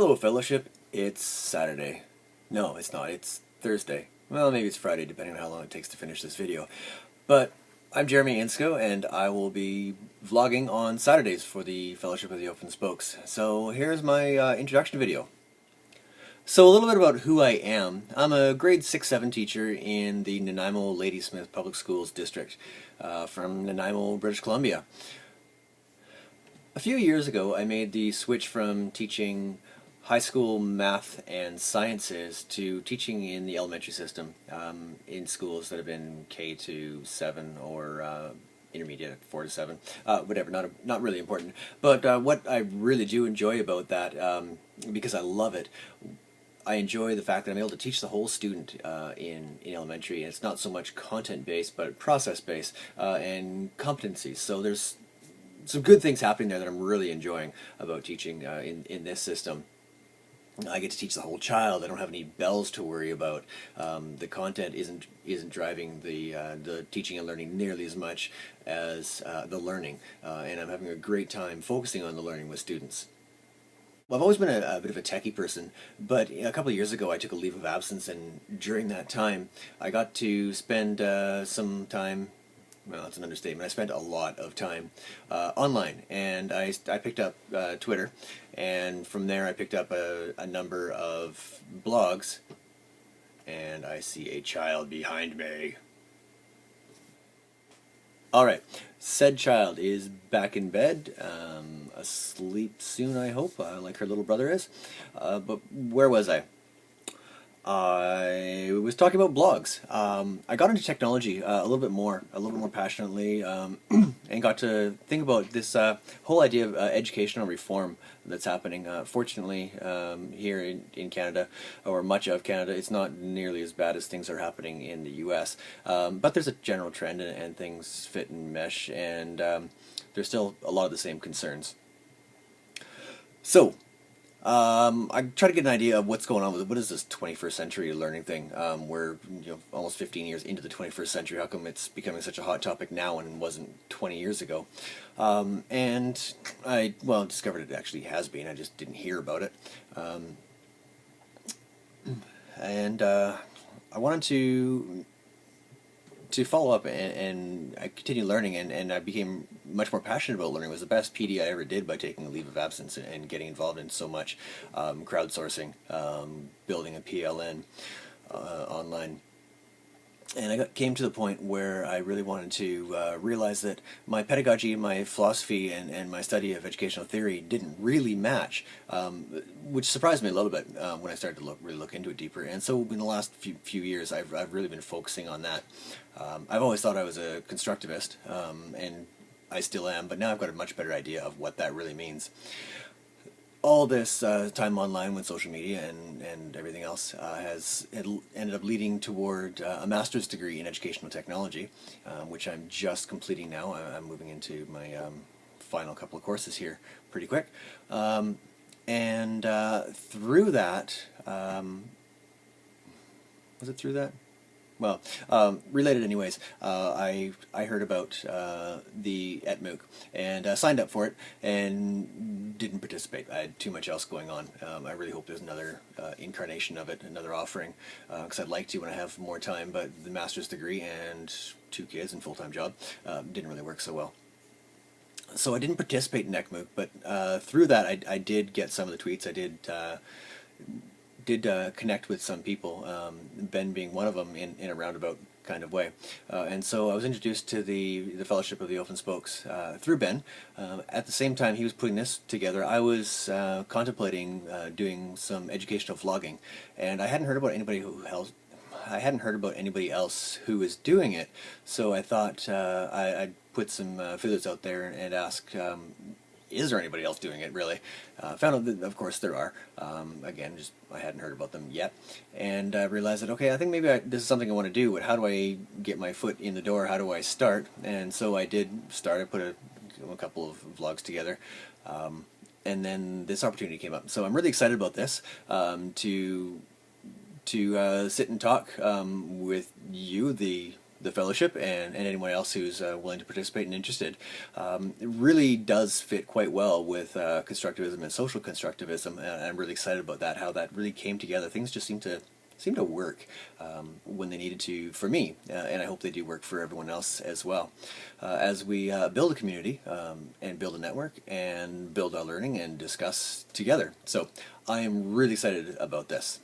Hello, Fellowship. It's Saturday. No, it's not. It's Thursday. Well, maybe it's Friday, depending on how long it takes to finish this video. But I'm Jeremy Insco, and I will be vlogging on Saturdays for the Fellowship of the Open Spokes. So here's my introduction video. So a little bit about who I am. I'm a grade 6-7 teacher in the Nanaimo Ladysmith Public Schools District from Nanaimo, British Columbia. A few years ago, I made the switch from teaching high school math and sciences to teaching in the elementary system in schools that have been K to 7 or intermediate 4 to 7, whatever, not really important. But what I really do enjoy about that, because I love it, I enjoy the fact that I'm able to teach the whole student in elementary, and it's not so much content-based, but process-based and competencies. So there's some good things happening there that I'm really enjoying about teaching in this system. I get to teach the whole child. I don't have any bells to worry about. The content isn't driving the teaching and learning nearly as much as the learning, and I'm having a great time focusing on the learning with students. Well, I've always been a bit of a techie person, but a couple of years ago I took a leave of absence, and during that time I got to spend some time, well, that's an understatement. I spent a lot of time online, and I picked up Twitter, and from there I picked up a number of blogs, and I see a child behind me. Alright, said child is back in bed, asleep soon I hope, like her little brother is. But where was I? I was talking about blogs. I got into technology a little bit more passionately, and got to think about this whole idea of educational reform that's happening. Fortunately, here in Canada, or much of Canada, it's not nearly as bad as things are happening in the U.S. But there's a general trend, and things fit and mesh, and there's still a lot of the same concerns. So, I try to get an idea of what's going on with it. What is this 21st century learning thing? We're almost 15 years into the 21st century. How come it's becoming such a hot topic now and wasn't 20 years ago? And I discovered it actually has been. I just didn't hear about it. And I wanted to follow up, and I continued learning, and I became much more passionate about learning. It was the best PD I ever did by taking a leave of absence and getting involved in so much crowdsourcing, building a PLN online. And I came to the point where I really wanted to realize that my pedagogy, my philosophy, and my study of educational theory didn't really match, which surprised me a little bit when I started to really look into it deeper. And so in the last few years, I've really been focusing on that. I've always thought I was a constructivist, and I still am, but now I've got a much better idea of what that really means. All this time online with social media and everything else has ended up leading toward a master's degree in educational technology, which I'm just completing now. I'm moving into my final couple of courses here pretty quick. And through that, was it through that? Well, related anyways, I heard about the ETMOOC and signed up for it and didn't participate. I had too much else going on. I really hope there's another incarnation of it, another offering, because I'd like to when I have more time, but the master's degree and 2 kids and full-time job didn't really work so well. So I didn't participate in ECMOOC, but through that I did get some of the tweets. I did connect with some people, Ben being one of them in a roundabout kind of way. And so I was introduced to the Fellowship of the Open Spokes through Ben. At the same time he was putting this together, I was contemplating doing some educational vlogging, and I hadn't heard about anybody else who was doing it, so I thought I'd put some feelers out there and ask, is there anybody else doing it, really? Found out that, of course, there are. Again, just I hadn't heard about them yet. And I realized that, okay, I think maybe this is something I want to do, but how do I get my foot in the door? How do I start? And so I did start. I put a couple of vlogs together. And then this opportunity came up. So I'm really excited about this, to sit and talk with you, the the fellowship and anyone else who's willing to participate and interested. It really does fit quite well with constructivism and social constructivism, and I'm really excited about that, how that really came together. Things just seem to work when they needed to for me, and I hope they do work for everyone else as well. As we build a community and build a network and build our learning and discuss together. So I am really excited about this.